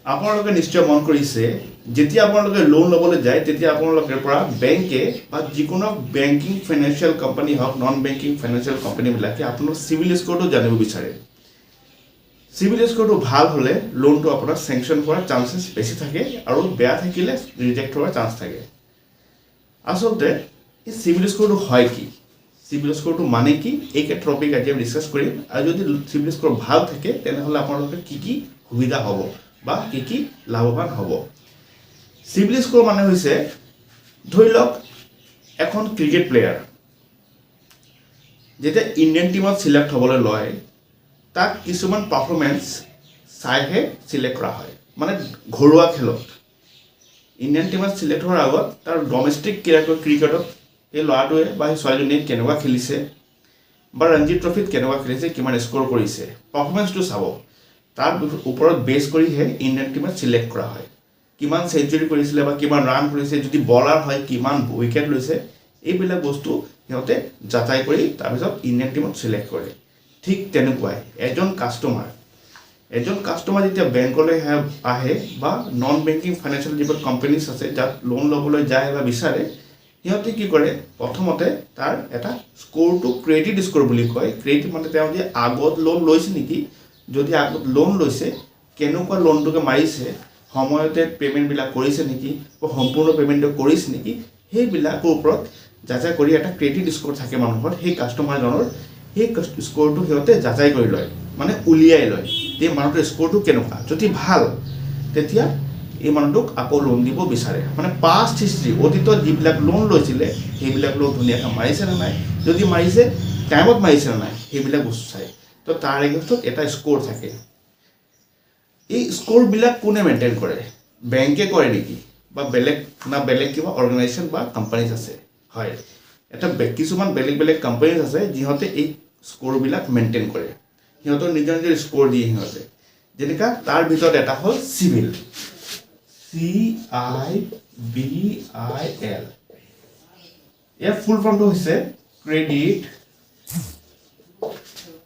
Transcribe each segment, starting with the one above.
আপোনালোকে নিশ্চয় মন কৰিছে যেতিয়া আপোনালোকে লোন ল'বলৈ যায় তেতিয়া আপোনালোকৰ পৰা বেংকে বা যিকোনো বেংকিং ফাইনেন্সিয়েল কোম্পানী হওক নন বেংকিং ফাইনেন্সিয়েল কোম্পানীবিলাকে আপোনাৰ চিভিল স্ক'ৰটো জানিব বিচাৰে চিভিল স্ক'ৰটো ভাল হ'লে লোনটো আপোনাৰ চেংচন কৰাৰ চান্সেছ বেছি থাকে আৰু বেয়া থাকিলে ৰিজেক্ট হোৱাৰ চান্স থাকে আচলতে এই চিভিল স্ক'ৰটো হয় কি চিভিল স্ক'ৰটো মানে কি এই টপিক আজি আমি ডিছকাছ কৰিম আৰু যদি চিভিল স্ক'ৰ ভাল থাকে তেনেহ'লে আপোনালোকৰ কি সুবিধা হ'ব বা কি লাভৱান হ'ব চিভিল স্ক'ৰ মানে হৈছে ধৰি লওক এখন ক্ৰিকেট প্লেয়াৰ যেতিয়া ইণ্ডিয়ান টিমত চিলেক্ট হ'বলৈ লয় তাক কিছুমান পাৰফৰ্মেঞ্চ চাইহে চিলেক্ট কৰা হয় মানে ঘৰুৱা খেলত ইণ্ডিয়ান টিমত চিলেক্ট হোৱাৰ আগত তাৰ ডমেষ্টিক ক্ৰিকেটত এই ল'ৰাটোৱে বা সেই ছোৱালীজনীয়ে কেনেকুৱা খেলিছে বা ৰঞ্জী ট্ৰফিত কেনেকুৱা খেলিছে কিমান স্ক'ৰ কৰিছে পাৰফৰ্মেঞ্চটো চাব তাৰ ওপৰত বেছ কৰিহে ইণ্ডিয়ান টিমত চিলেক্ট কৰা হয় কিমান চেঞ্চুৰী কৰিছিলে বা কিমান ৰান কৰিছে যদি বলাৰ হয় কিমান উইকেট লৈছে এইবিলাক বস্তু সিহঁতে যাচাই কৰি তাৰপিছত ইণ্ডিয়ান টিমত চিলেক্ট কৰে ঠিক তেনেকুৱাই এজন কাষ্টমাৰ যেতিয়া বেংকলৈ আহে বা নন বেংকিং ফাইনেন্সিয়েল যিবোৰ কোম্পানীজ আছে যাত লোন ল'বলৈ যায় বা বিচাৰে সিহঁতে কি কৰে প্ৰথমতে তাৰ এটা স্ক'ৰটো ক্ৰেডিট স্ক'ৰ বুলি কয় ক্ৰেডিট মানে তেওঁ যে আগত লোন লৈছে নেকি যদি আগত লোন লৈছে কেনেকুৱা লোনটোকে মাৰিছে সময়তে পে'মেণ্টবিলাক কৰিছে নেকি বা সম্পূৰ্ণ পে'মেণ্টটো কৰিছে নেকি সেইবিলাকৰ ওপৰত যাচাই কৰি এটা ক্ৰেডিট স্ক'ৰ থাকে মানুহৰ সেই কাষ্টমাৰজনৰ সেই স্ক'ৰটো সিহঁতে যাচাই কৰি লয় মানে উলিয়াই লয় এই মানুহটোৰ স্ক'ৰটো কেনেকুৱা যদি ভাল তেতিয়া এই মানুহটোক আকৌ লোন দিব বিচাৰে মানে পাষ্ট হিষ্ট্ৰী অতীতত যিবিলাক লোন লৈছিলে সেইবিলাক লোন ধুনীয়াকৈ মাৰিছে নে নাই যদি মাৰিছে টাইমত মাৰিছে নে নাই সেইবিলাক বস্তু চায় তো তাৰ এগেইনষ্টত এটা স্ক'ৰ থাকে এই স্ক'ৰবিলাক কোনে মেইনটেইন কৰে বেংকে কৰে নেকি বা বেলেগ কিবা অৰ্গেনাইজেশ্যন বা কোম্পানীজ আছে হয় এটা কিছুমান বেলেগ কোম্পানীজ আছে যিহঁতে এই স্ক'ৰবিলাক মেইনটেইন কৰে সিহঁতৰ নিজৰ স্ক'ৰ দিয়ে সিহঁতে যেনেকুৱা তাৰ ভিতৰত এটা হ'ল চিভিল CIBIL ইয়াৰ ফুল ফৰ্মটো হৈছে credit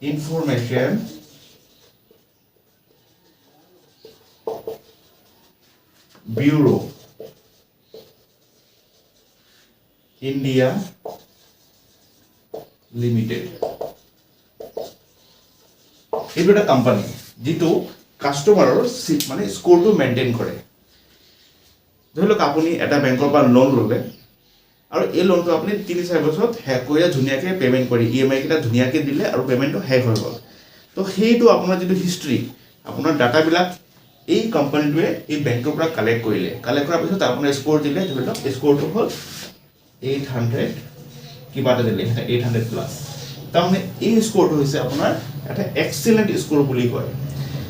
information bureau India limited এইটো এটা কোম্পানী যিটো কাষ্টমাৰৰ মানে স্ক'ৰটো মেইনটেইন কৰে ধৰি লওক আপুনি এটা বেংকৰ পৰা লোন ল'লে আৰু এই লোনটো আপুনি 3-4 বছৰত শেষ কৰি ধুনীয়াকৈ পে'মেণ্ট কৰি EMI কেইটা ধুনীয়াকৈ দিলে আৰু পে'মেণ্টটো শেষ হৈ গ'ল তো সেইটো আপোনাৰ যিটো হিষ্ট্ৰী আপোনাৰ ডাটাবিলাক এই কোম্পানীটোৱে এই বেংকৰ পৰা কালেক্ট কৰাৰ পিছত আপোনাৰ স্ক'ৰ দিলে ধৰি লওক স্ক'ৰটো হ'ল 800 কিবা এটা দিলে 800 প্লাছ তাৰমানে এই স্ক'ৰটো হৈছে আপোনাৰ এটা এক্সেলেণ্ট স্ক'ৰ বুলি কয়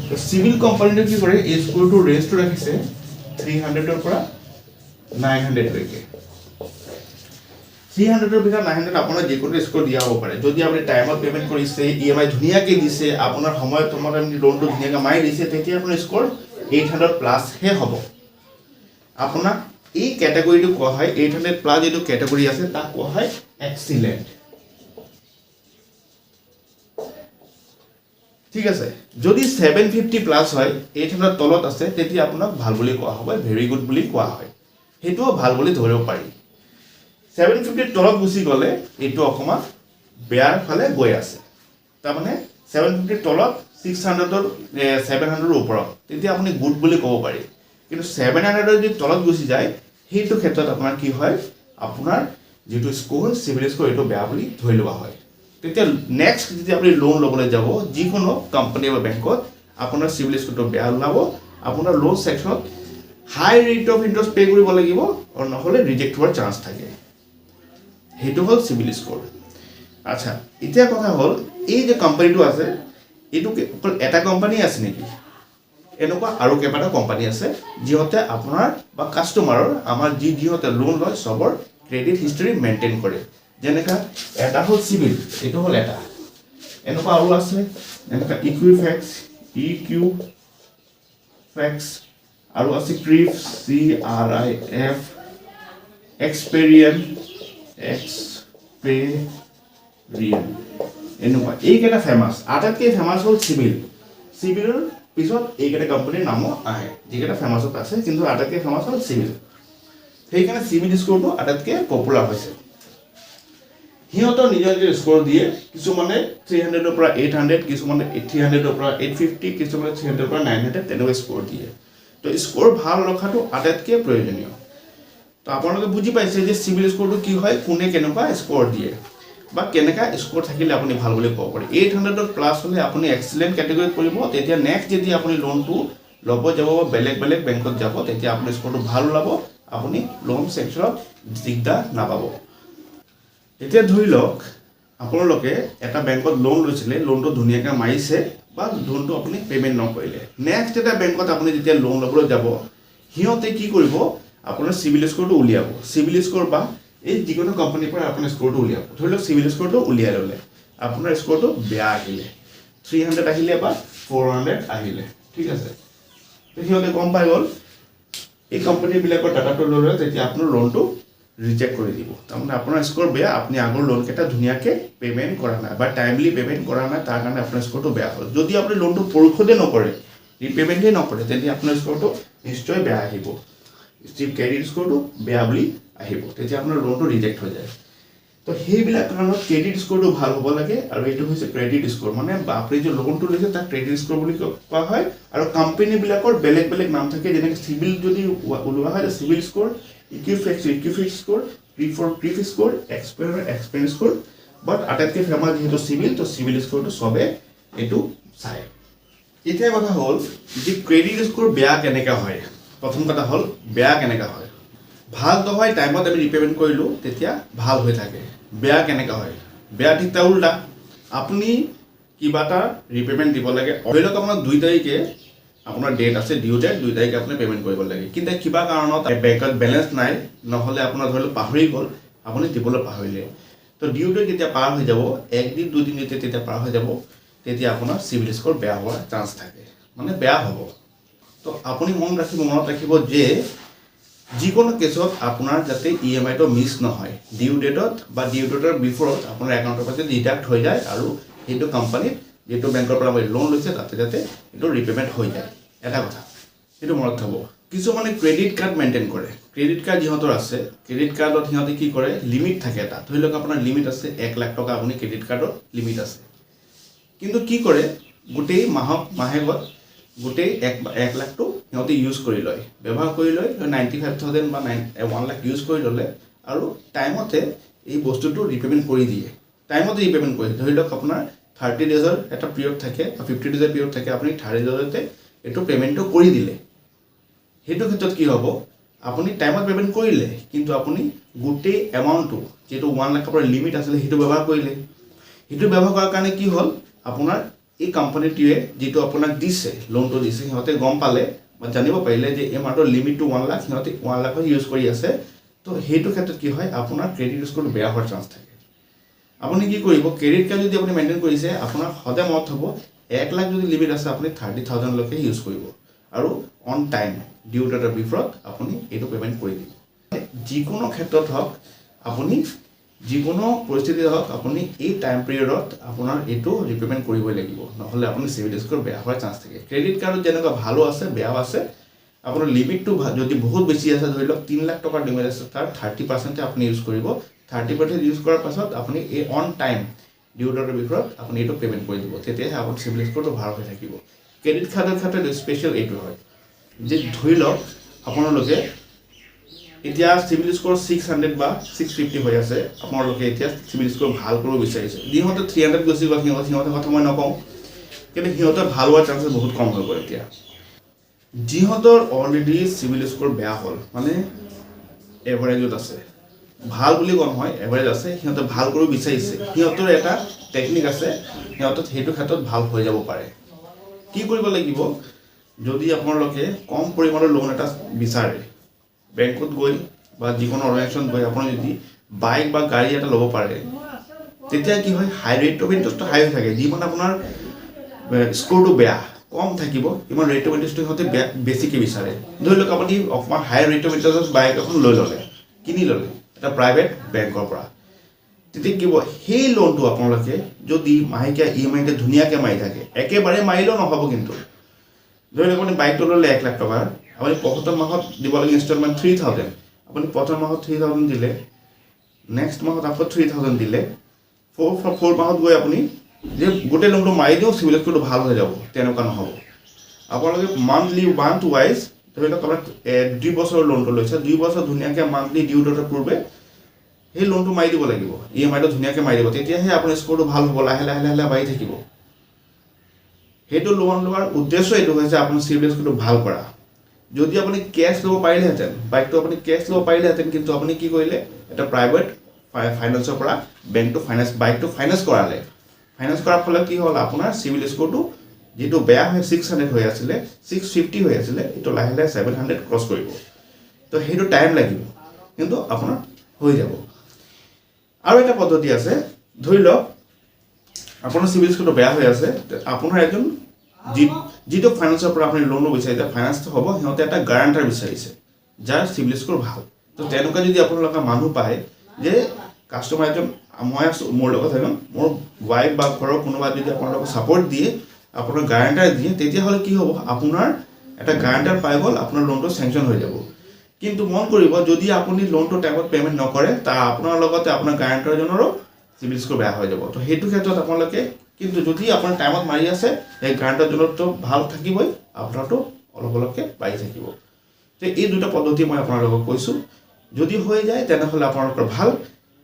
তো চিভিল কোম্পানীটোৱে কি কৰে এই স্ক'ৰটোৰ ৰেঞ্জটো ৰাখিছে 300ৰ পৰা 900লৈকে 300ৰ ভিতৰত 900 আপোনাৰ যিকোনো স্ক'ৰ দিয়া হ'ব পাৰে যদি আপুনি টাইমত পে'মেণ্ট কৰিছে EMI ধুনীয়াকৈ দিছে আপোনাৰ সময়ত আপুনি লোনটো ধুনীয়াকৈ মাৰি দিছে তেতিয়া আপোনাৰ স্ক'ৰ 800 প্লাছহে হ'ব আপোনাক এই কেটেগৰীটো কোৱা হয় 800 প্লাছ যিটো কেটেগৰী আছে তাক কোৱা হয় এক্সিলেণ্ট ঠিক আছে যদি 750 প্লাছ হয় 800 তলত আছে তেতিয়া আপোনাক ভাল বুলি কোৱা হ'ব ভেৰি গুড বুলি কোৱা হয় সেইটোও ভাল বুলি ধৰিব পাৰি 750 তলত গুচি গ'লে এইটো অকণমান বেয়াৰ ফালে গৈ আছে তাৰমানে 750 তলত 600ৰ 700ৰ ওপৰত তেতিয়া আপুনি গুড বুলি ক'ব পাৰি কিন্তু 700ৰ যদি তলত গুচি যায় সেইটো ক্ষেত্ৰত আপোনাৰ কি হয় আপোনাৰ যিটো স্ক'ৰ চিভিল স্ক'ৰ এইটো বেয়া বুলি ধৰি লোৱা হয় তেতিয়া নেক্সট যদি আপুনি লোন ল'বলৈ যাব যিকোনো কোম্পানী বা বেংকত আপোনাৰ চিভিল স্ক'ৰটো বেয়া ওলাব আপোনাৰ লোন ছেকশ্যনত high rate of interest pay' কৰিব লাগিব আৰু নহ'লে ৰিজেক্ট হোৱাৰ চান্স থাকে সেইটো হ'ল চিভিল স্ক'ৰ আচ্ছা এতিয়া কথা হ'ল এই যে কোম্পানীটো আছে এইটো অকল এটা কোম্পানী আছে নেকি এনেকুৱা আৰু কেইবাটা কোম্পানী আছে যিহঁতে আপোনাৰ বা কাষ্টমাৰৰ আমাৰ যিহঁতে লোন লয় চবৰ ক্ৰেডিট হিষ্ট্ৰী মেইনটেইন কৰে যেনেকা এটা হ'ল চিভিল এইটো হ'ল এটা এনেকুৱা আৰু আছে এনেকুৱা ইকুইফেক্স আৰু আছে ক্ৰিফ CRIF এক্সপেৰিয়েন এনেকুৱা এইকেইটা ফেমাছ আটাইতকৈ ফেমাছ হ'ল চিভিলৰ পিছত এইকেইটা কোম্পানীৰ নামো আহে, যিকেইটা ফেমাছত আছে, কিন্তু আটাইতকৈ ফেমাছ হ'ল চিভিল। সেইকাৰণে চিভিল স্ক'ৰটো আটাইতকৈ পপুলাৰ হৈছে। সিহঁতৰ নিজৰ নিজৰ স্ক'ৰ দিয়ে, কিছুমানে 300ৰ পৰা 800, কিছুমানে 300ৰ পৰা 850, কিছুমানে 300ৰ পৰা 900 তেনেকুৱা স্ক'ৰ দিয়ে। তো স্ক'ৰ ভাল ৰখাটো আটাইতকৈ প্ৰয়োজনীয়। তো আপোনালোকে বুজি পাইছে যে চিভিল স্ক'ৰটো কি হয়, কোনে কেনেকুৱা স্ক'ৰ দিয়ে বা কেনেকুৱা স্ক'ৰ থাকিলে আপুনি ভাল বুলি ক'ব পাৰে। 800ৰ প্লাছ হ'লে আপুনি এক্সিলেণ্ট কেটেগৰীত পৰিব। তেতিয়া নেক্সট যদি আপুনি লোনটো ল'ব যাব বা বেলেগ বেংকত যাব, তেতিয়া আপুনি স্ক'ৰটো ভাল ওলাব, আপুনি লোন চেকশ্যনত দিগদাৰ নাপাব। এতিয়া ধৰি লওক আপোনালোকে এটা বেংকত লোন লৈছিলে, লোনটো ধুনীয়াকৈ মাৰিছে বা লোনটো আপুনি পে'মেণ্ট নকৰিলে। নেক্সট এটা বেংকত আপুনি যেতিয়া লোন ল'বলৈ যাব, সিহঁতে কি কৰিব, আপোনাৰ চিভিল স্ক'ৰটো উলিয়াব। চিভিল স্ক'ৰ বা এই যিকোনো কোম্পানীৰ পৰা আপোনাৰ স্ক'ৰটো উলিয়াব। ধৰি লওক চিভিল স্ক'ৰটো উলিয়াই ল'লে, আপোনাৰ স্ক'ৰটো বেয়া আহিলে, 300 আহিলে বা 400 আহিলে, ঠিক আছে। সিহঁতে গম পাই গ'ল এই কোম্পানীবিলাকৰ ডাটাটো লৈ ল'লে, তেতিয়া আপোনাৰ লোনটো ৰিজেক্ট কৰি দিব। তাৰমানে আপোনাৰ স্ক'ৰ বেয়া, আপুনি আগৰ লোনকেইটা ধুনীয়াকৈ পে'মেণ্ট কৰা নাই বা টাইমলি পে'মেণ্ট কৰা নাই, তাৰ কাৰণে আপোনাৰ স্ক'ৰটো বেয়া হ'ল। যদি আপুনি লোনটো পৰিশোধেই নকৰে, ৰিপে'মেণ্টেই নকৰে, তেতিয়া আপোনাৰ স্ক'ৰটো নিশ্চয় বেয়া আহিব। ক্ৰেডিট স্ক'ৰটো বেয়া বুলি আহিব, তেতিয়া আপোনাৰ লোনটো ৰিজেক্ট হৈ যায়। তো সেইবিলাক কাৰণত ক্ৰেডিট স্ক'ৰটো ভাল হ'ব লাগে। আৰু এইটো হৈছে ক্ৰেডিট স্ক'ৰ, মানে আপুনি যে লোনটো লৈছে তাক ক্ৰেডিট স্ক'ৰ বুলি কোৱা হয়। আৰু কোম্পানীবিলাকৰ বেলেগ বেলেগ নাম থাকে, যেনেকৈ চিভিল যদি ওলোৱা হয়, চিভিল স্ক'ৰ, ইকুইফেক্স স্ক'ৰ, প্ৰিফ স্ক'ৰ, এক্সপেৰিয়েন্স স্ক'ৰ। বাট আটাইতকৈ ফেমাছ যিহেতু চিভিল, তো চিভিল স্ক'ৰটো চবে এইটো চায়। এতিয়া কথা হ'ল যে ক্ৰেডিট স্ক'ৰ বেয়া কেনেকৈ হয়। প্ৰথম কথা হ'ল বেয়া কেনেকৈ হয়। ভাল নহয়, টাইমত আমি ৰিপে'মেণ্ট কৰিলোঁ তেতিয়া ভাল হৈ থাকে। বেয়া কেনেকৈ হয়, বেয়া ঠিক তাৰ উল্টা। আপুনি কিবা এটা ৰিপে'মেণ্ট দিব লাগে, ধৰি লওক আপোনাৰ 2 তাৰিখে আপোনাৰ ডেট আছে, ডিউ ডেট 2 তাৰিখে আপুনি পে'মেণ্ট কৰিব লাগে। কিন্তু কিবা কাৰণত বেংকত বেলেঞ্চ নাই, নহ'লে আপোনাৰ ধৰি লওক পাহৰি গ'ল, আপুনি দিবলৈ পাহৰিলে। তো ডিউ ডেট যেতিয়া পাৰ হৈ যাব, 1 দিন 2 দিন যেতিয়া পাৰ হৈ যাব, তেতিয়া আপোনাৰ চিভিল স্ক'ৰ বেয়া হোৱাৰ চান্স থাকে, মানে বেয়া হ'ব। তো আপুনি মনত ৰাখিব যে যিকোনো কেছত আপোনাৰ যাতে EMI-টো মিছ নহয়, ডিউ ডেটৰ বিফৰত আপোনাৰ একাউণ্টৰ পৰা ডিডাক্ট হৈ যায়, আৰু সেইটো কোম্পানীত যিটো বেংকৰ পৰা আপুনি লোন লৈছে তাতে যাতে এইটো ৰিপে'মেণ্ট হৈ যায়। এটা কথা সেইটো মনত থ'ব। কিছুমানে ক্ৰেডিট কাৰ্ড মেইনটেইন কৰে। ক্ৰেডিট কাৰ্ড যিহঁতৰ আছে, ক্ৰেডিট কাৰ্ডত সিহঁতে কি কৰে, লিমিট থাকে এটা। ধৰি লওক আপোনাৰ লিমিট আছে 1 লাখ টকা, আপুনি ক্ৰেডিট কাৰ্ডত লিমিট আছে। কিন্তু কি কৰে, গোটেই মাহেকত গোটেই 1 লাখটো সিহঁতে ইউজ কৰি লয়, ব্যৱহাৰ কৰি লয়, 95,000 বা 1 লাখ ইউজ কৰি ল'লে, আৰু টাইমতে এই বস্তুটো ৰিপে'মেণ্ট কৰি দিয়ে। টাইমতে ৰিপে'মেণ্ট কৰি দিয়ে। ধৰি লওক আপোনাৰ 30 ডেজৰ এটা পিৰিয়ড থাকে বা 50 ডেজৰ পিৰিয়ড থাকে, আপুনি 30 ডেজতে এইটো পে'মেণ্টটো কৰি দিলে। সেইটো ক্ষেত্ৰত কি হ'ব, আপুনি টাইমত পে'মেণ্ট কৰিলে, কিন্তু আপুনি গোটেই এমাউণ্টটো যিটো 1 লাখৰ পৰা লিমিট আছিলে সেইটো ব্যৱহাৰ কৰিলে। সেইটো ব্যৱহাৰ কৰাৰ কাৰণে কি হ'ল, আপোনাৰ এই কোম্পানীটোৱে যিটো আপোনাক দিছে, লোনটো দিছে, সিহঁতে গম পালে বা জানিব পাৰিলে যে এই মাহটোৰ লিমিটটো 1 লাখ, সিহঁতে 1 লাখত ইউজ কৰি আছে। তো সেইটো ক্ষেত্ৰত কি হয়, আপোনাৰ ক্ৰেডিট স্ক'ৰটো বেয়া হোৱাৰ চান্স থাকে। আপুনি কি কৰিব, ক্ৰেডিট কাৰ্ড যদি আপুনি মেইনটেইন কৰিছে, আপোনাৰ সদায় মনত হ'ব 1 লাখ যদি লিমিট আছে, আপুনি 30,000লৈকে ইউজ কৰিব, আৰু অন টাইম ডিউ ডেটৰ বিফৰত আপুনি এইটো পে'মেণ্ট কৰি দিব। যিকোনো ক্ষেত্ৰত হওক, আপুনি যিকোনো পৰিস্থিতিত হওক, আপুনি এই টাইম পিৰিয়ডত আপোনাৰ এইটো ৰিপে'মেণ্ট কৰিবই লাগিব, নহ'লে আপুনি চিভিল স্ক'ৰ বেয়া হোৱাৰ চান্স থাকে। ক্ৰেডিট কাৰ্ডত যেনেকুৱা ভালো আছে বেয়াও আছে। আপোনাৰ লিমিটটো যদি বহুত বেছি আছে, ধৰি লওক 3 লাখ টকাৰ লিমিট আছে, তাৰ 30% আপুনি ইউজ কৰিব। 30% ইউজ কৰাৰ পাছত আপুনি এই অন টাইম ডিউ ডেটৰ বিফৰত আপুনি এইটো পে'মেণ্ট কৰি দিব, তেতিয়াহে আপোনাৰ চিভিল স্ক'ৰটো ভাল হৈ থাকিব। ক্ৰেডিট কাৰ্ডৰ ক্ষেত্ৰত স্পেচিয়েল এইটো হয় যে ধৰি লওক আপোনালোকে এতিয়া চিভিল স্ক'ৰ 600 বা 650 হৈ আছে, আপোনালোকে এতিয়া চিভিল স্ক'ৰ ভাল কৰিব বিচাৰিছে। যিহঁতে 300 গুচি গ'ল, সিহঁতৰ কথা মই নকওঁ, কিন্তু সিহঁতৰ ভাল হোৱাৰ চান্সেছ বহুত কম হৈ গ'ল। এতিয়া যিহঁতৰ অলৰেডি চিভিল স্ক'ৰ বেয়া হ'ল, মানে এভাৰেজত আছে, ভাল বুলি কোৱা নহয়, এভাৰেজ আছে, সিহঁতে ভাল কৰিব বিচাৰিছে, সিহঁতৰ এটা টেকনিক আছে, সিহঁতৰ সেইটো ক্ষেত্ৰত ভাল হৈ যাব পাৰে। কি কৰিব লাগিব, যদি আপোনালোকে কম পৰিমাণৰ লোন এটা বিচাৰে, বেংকত গৈ বা যিকোনো অৰ্গেনাইজেশ্যনত গৈ আপুনি যদি বাইক বা গাড়ী এটা ল'ব পাৰে, তেতিয়া কি হয়, হাই ৰেট অফ ইণ্টাৰেষ্টটো হাই হৈ থাকে। যিমান আপোনাৰ স্ক'ৰটো বেয়া কম থাকিব, ইমান ৰেট অফ ইণ্টাৰেষ্টটো সিহঁতে বেছিকৈ বিচাৰে। ধৰি লওক আপুনি অকণমান হাই ৰেট অফ ইণ্টাৰেষ্টত বাইক এখন লৈ ল'লে, কিনি ল'লে এটা প্ৰাইভেট বেংকৰ পৰা, তেতিয়া কি হ'ব, সেই লোনটো আপোনালোকে যদি মাহেকীয়া EMI ধুনীয়াকৈ মাৰি থাকে, একেবাৰে মাৰিলেও নহ'ব, কিন্তু ধৰি লওক আপুনি বাইকটো ল'লে 1 লাখ টকাৰ, আপুনি প্ৰথম মাহত দিব লাগে ইনষ্টলমেণ্ট 3000, আপুনি প্ৰথম মাহত 3000 দিলে, নেক্সট মাহত আকৌ 3000 দিলে, 4 মাহত গৈ আপুনি যে গোটেই লোনটো মাৰি দিওঁ চিভিল স্ক'ৰটো ভাল হৈ যাব, তেনেকুৱা নহ'ব। আপোনালোকে মান্থলি ৱাইজ ধৰি লওক আপোনাৰ 2 বছৰৰ লোনটো লৈছে, 2 বছৰ ধুনীয়াকৈ মান্থলি ডিউ ডেটৰ পূৰ্বে সেই লোনটো মাৰি দিব লাগিব, EMIটো ধুনীয়াকৈ মাৰি দিব, তেতিয়াহে আপোনাৰ স্ক'ৰটো ভাল হ'ব, লাহে লাহে লাহে লাহে বাঢ়ি থাকিব। সেইটো লোন লোৱাৰ উদ্দেশ্য এইটো হৈছে আপোনাৰ চিভিল স্ক'ৰটো ভাল কৰা। যদি আপুনি কেছ ল'ব পাৰিলেহেঁতেন, বাইকটো আপুনি কেছ ল'ব পাৰিলেহেঁতেন, কিন্তু আপুনি কি কৰিলে, এটা প্ৰাইভেট ফাইনেন্সৰ পৰা বাইকটো ফাইনেন্স কৰালে। ফাইনেন্স কৰাৰ ফলত কি হ'ল, আপোনাৰ চিভিল স্ক'ৰটো যিটো বেয়া হৈ 600 হৈ আছিলে, 650 হৈ আছিলে, এইটো লাহে লাহে 700 ক্ৰছ কৰিব। তো সেইটো টাইম লাগিব, কিন্তু আপোনাৰ হৈ যাব। আৰু এটা পদ্ধতি আছে, ধৰি লওক আপোনাৰ চিভিল স্ক'ৰটো বেয়া হৈ আছে, আপোনাৰ এজন যিটো ফাইনেন্সৰ পৰা আপুনি লোনটো বিচাৰিছে, ফাইনেন্সটো হ'ব, সিহঁতে এটা গাৰাণ্টাৰ বিচাৰিছে যাৰ চিভিল স্ক'ৰ ভাল। তো তেনেকুৱা যদি আপোনালোকে মানুহ পায় যে কাষ্টমাৰ এজন মই আছোঁ, মোৰ লগত এজন মোৰ ৱাইফ বা ঘৰৰ কোনোবা যদি আপোনালোকক ছাপৰ্ট দিয়ে, আপোনাৰ গাৰাণ্টাৰ দিয়ে, তেতিয়াহ'লে কি হ'ব, আপোনাৰ এটা গাৰাণ্টাৰ পাই গ'ল, আপোনাৰ লোনটো চেংচন হৈ যাব। কিন্তু মন কৰিব, যদি আপুনি লোনটো টাইমত পে'মেণ্ট নকৰে, তাৰ আপোনাৰ লগতে আপোনাৰ গাৰাণ্টাৰজনৰো চিভিল স্ক'ৰ বেয়া হৈ যাব। তো সেইটো ক্ষেত্ৰত আপোনালোকে, কিন্তু যদি আপোনাৰ টাইমত মাৰি আছে, সেই গাৰাণ্টাৰজনৰতো ভাল থাকিবই, আপোনাৰতো অলপ অলপকৈ বাঢ়ি থাকিব। তো এই দুটা পদ্ধতি মই আপোনালোকক কৈছোঁ, যদি হৈ যায় তেনেহ'লে আপোনালোকৰ ভাল,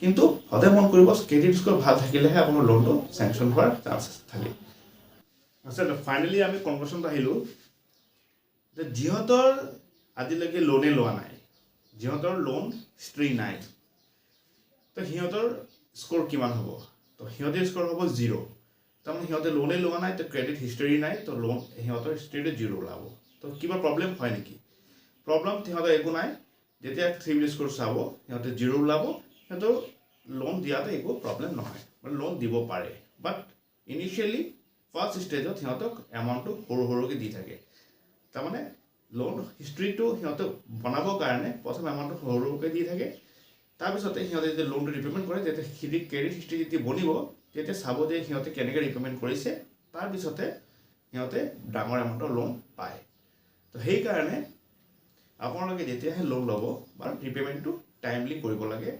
কিন্তু সদায় মন কৰিব ক্ৰেডিট স্ক'ৰ ভাল থাকিলেহে আপোনাৰ লোনটো চেংচন হোৱাৰ চান্সেছ থাকে। আচলতে ফাইনেলি আমি কনক্লুশ্যনত আহিলোঁ যে যিহঁতৰ আজিলৈকে লোনে লোৱা নাই, যিহঁতৰ লোন হিষ্ট্ৰী নাই, তো সিহঁতৰ স্ক'ৰ কিমান হ'ব? তো সিহঁতৰ স্ক'ৰ হ'ব 0। তাৰমানে সিহঁতে লোনে লোৱা নাই, তো ক্ৰেডিট হিষ্টৰী নাই, তো লোন সিহঁতৰ হিষ্ট্ৰীটো 0 ওলাব। তো কিবা প্ৰব্লেম হয় নেকি? প্ৰব্লেম সিহঁতৰ একো নাই। যেতিয়া চিভিল স্ক'ৰ চাব, সিহঁতে 0 ওলাব, সিহঁতৰ লোন দিয়াতে একো প্ৰব্লেম নহয়, মানে লোন দিব পাৰে। বাট ইনিচিয়েলি ফাৰ্ষ্ট ষ্টেজত সিহঁতক এমাউণ্টটো সৰু সৰুকৈ দি থাকে। তাৰমানে লোন হিষ্ট্ৰীটো সিহঁতে বনাবৰ কাৰণে প্ৰথম এমাউণ্টটো সৰু সৰুকৈ দি থাকে, তাৰপিছতে সিহঁতে যেতিয়া লোনটো ৰিপে'মেণ্ট কৰে, তেতিয়া ক্ৰেডিট হিষ্ট্ৰী যেতিয়া বনিব, তেতিয়া চাব যে সিহঁতে কেনেকৈ ৰিপে'মেণ্ট কৰিছে, তাৰপিছতে সিহঁতে ডাঙৰ এমাউণ্টৰ লোন পায়। তো সেইকাৰণে আপোনালোকে যেতিয়াহে লোন ল'ব, বা ৰিপে'মেণ্টটো টাইমলি কৰিব লাগে,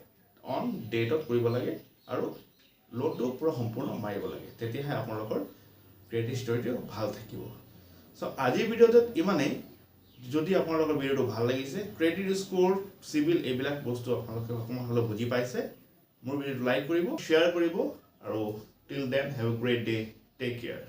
অন ডেটত কৰিব লাগে, আৰু লোনটো পূৰা সম্পূৰ্ণ মাৰিব লাগে, তেতিয়াহে আপোনালোকৰ ক্ৰেডিট হিষ্টৰীটো ভাল থাকিব। চ' আজিৰ ভিডিঅ'টোত ইমানেই। যদি আপোনালোকৰ ভিডিঅ'টো ভাল লাগিছে, ক্ৰেডিট স্ক'ৰ, চিভিল এইবিলাক বস্তু আপোনালোকে অকণমান হ'লেও বুজি পাইছে, মোৰ ভিডিঅ'টো লাইক কৰিব, শ্বেয়াৰ কৰিব, আৰু till then have a great day, take care.